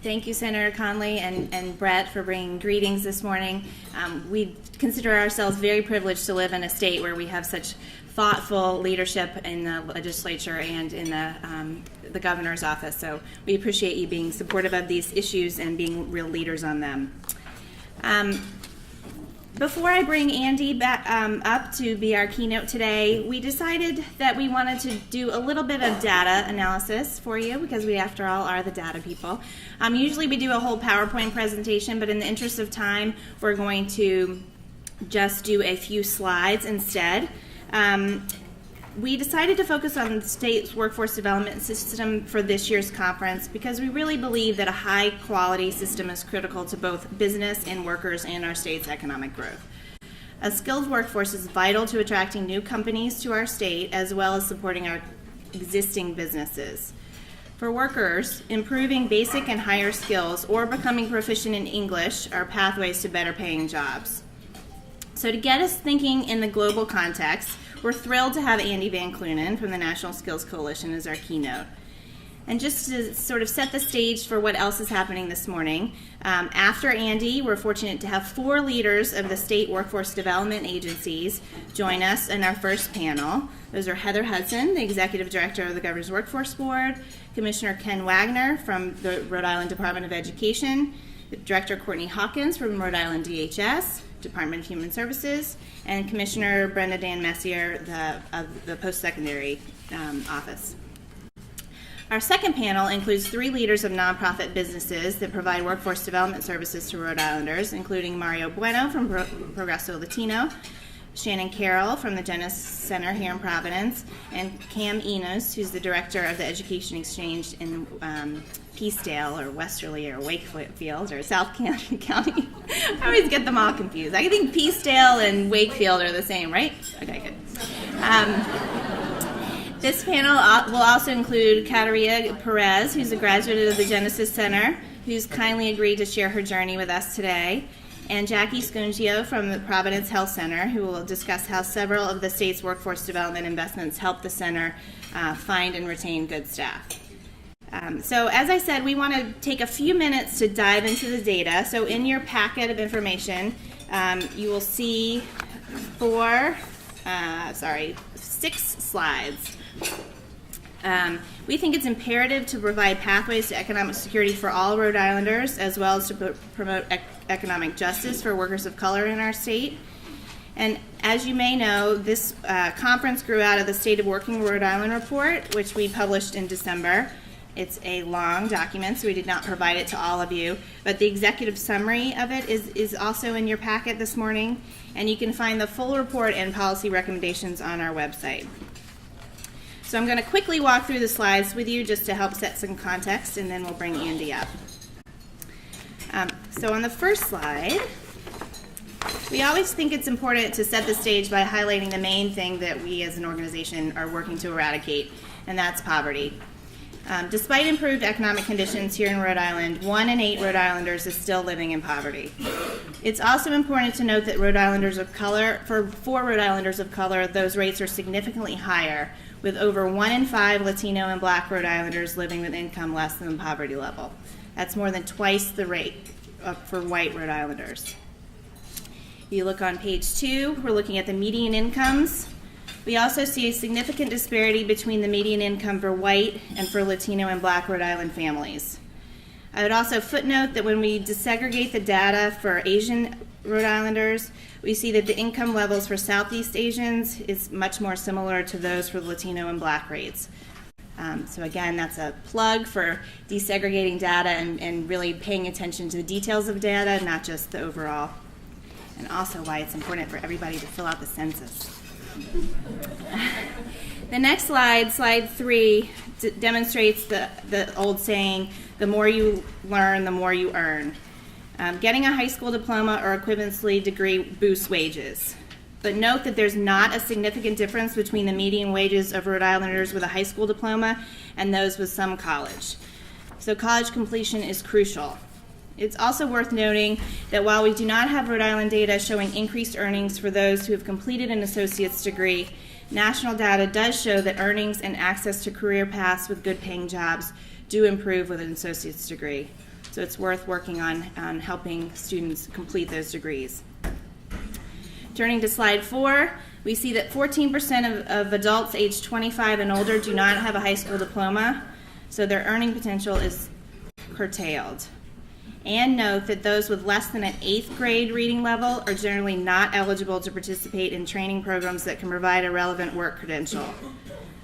Thank you, Senator Conley and Brett, for bringing greetings this morning. We consider ourselves very privileged to live in a state where we have such thoughtful leadership in the legislature and in the governor's office. So we appreciate you being supportive of these issues and being real leaders on them. Before I bring Andy back up to be our keynote today, we decided that we wanted to do a little bit of data analysis for you because we, after all, are the data people. Usually we do a whole PowerPoint presentation, but in the interest of time, we're going to just do a few slides instead. We decided to focus on the state's workforce development system for this year's conference because we really believe that a high-quality system is critical to both business and workers and our state's economic growth. A skilled workforce is vital to attracting new companies to our state as well as supporting our existing businesses. For workers, improving basic and higher skills or becoming proficient in English are pathways to better paying jobs. So to get us thinking in the global context, we're thrilled to have Andy Van Cloonan from the National Skills Coalition as our keynote. And just to sort of set the stage for what else is happening this morning, after Andy, we're fortunate to have 4 leaders of the state workforce development agencies join us in our first panel. Those are Heather Hudson, the Executive Director of the Governor's Workforce Board, Commissioner Ken Wagner from the Rhode Island Department of Education, Director Courtney Hawkins from Rhode Island DHS, Department of Human Services, and Commissioner Brenda Dann-Messier of the Post-Secondary Office. Our second panel includes 3 leaders of nonprofit businesses that provide workforce development services to Rhode Islanders, including Mario Bueno from Progreso Latino, Shannon Carroll from the Genesis Center here in Providence, and Cami Knowles, who's the director of the Education Exchange in Peacedale or Westerly or Wakefield or South County. I always get them all confused. I think Peacedale and Wakefield are the same, right? Okay, good. This panel will also include Katerina Perez, who's a graduate of the Genesis Center, who's kindly agreed to share her journey with us today, and Jackie Scungilli from the Providence Health Center, who will discuss how several of the state's workforce development investments help the center find and retain good staff. So as I said, we want to take a few minutes to dive into the data. So in your packet of information, you will see 6 slides. We think it's imperative to provide pathways to economic security for all Rhode Islanders, as well as to promote economic justice for workers of color in our state. And as you may know, this conference grew out of the State of Working Rhode Island report, which we published in December. It's a long document, so we did not provide it to all of you, but the executive summary of it is also in your packet this morning, and you can find the full report and policy recommendations on our website. So I'm going to quickly walk through the slides with you just to help set some context, and then we'll bring Andy up. So on the first slide, we always think it's important to set the stage by highlighting the main thing that we as an organization are working to eradicate, and that's poverty. Despite improved economic conditions here in Rhode Island, 1 in 8 Rhode Islanders is still living in poverty. It's also important to note that for Rhode Islanders of color, those rates are significantly higher, with over 1 in 5 Latino and Black Rhode Islanders living with income less than the poverty level. That's more than twice the rate for white Rhode Islanders. If you look on page 2, we're looking at the median incomes. We also see a significant disparity between the median income for white and for Latino and Black Rhode Island families. I would also footnote that when we desegregate the data for Asian Rhode Islanders, we see that the income levels for Southeast Asians is much more similar to those for Latino and Black rates. So again, that's a plug for desegregating data and really paying attention to the details of data, not just the overall. And also why it's important for everybody to fill out the census. The next slide, slide 3, demonstrates the old saying, the more you learn, the more you earn. Getting a high school diploma or equivalency degree boosts wages. But note that there's not a significant difference between the median wages of Rhode Islanders with a high school diploma and those with some college. So college completion is crucial. It's also worth noting that while we do not have Rhode Island data showing increased earnings for those who have completed an associate's degree, national data does show that earnings and access to career paths with good paying jobs do improve with an associate's degree. So it's worth working on helping students complete those degrees. Turning to slide 4, we see that 14% of adults aged 25 and older do not have a high school diploma, so their earning potential is curtailed. And note that those with less than an 8th grade reading level are generally not eligible to participate in training programs that can provide a relevant work credential.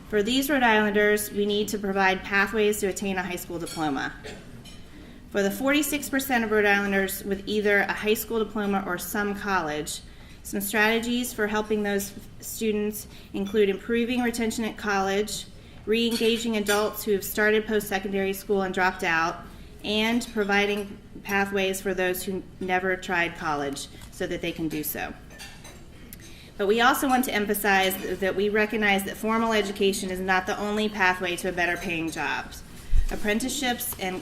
For these Rhode Islanders, we need to provide pathways to attain a high school diploma. For the 46% of Rhode Islanders with either a high school diploma or some college, some strategies for helping those students include improving retention at college, re-engaging adults who have started post-secondary school and dropped out, and providing pathways for those who never tried college so that they can do so. But we also want to emphasize that we recognize that formal education is not the only pathway to a better paying job. Apprenticeships and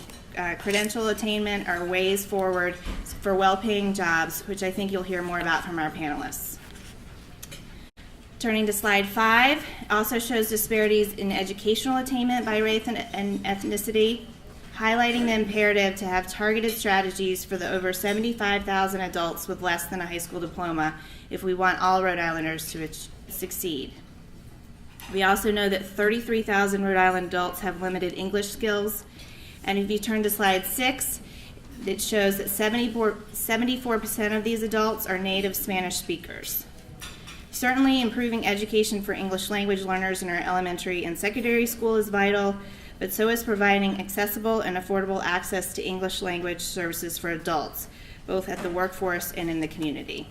credential attainment are ways forward for well-paying jobs, which I think you'll hear more about from our panelists. Turning to slide 5, also shows disparities in educational attainment by race and ethnicity, highlighting the imperative to have targeted strategies for the over 75,000 adults with less than a high school diploma if we want all Rhode Islanders to succeed. We also know that 33,000 Rhode Island adults have limited English skills, and if you turn to slide 6, it shows that 74% of these adults are native Spanish speakers. Certainly, improving education for English language learners in our elementary and secondary school is vital, but so is providing accessible and affordable access to English language services for adults, both at the workforce and in the community.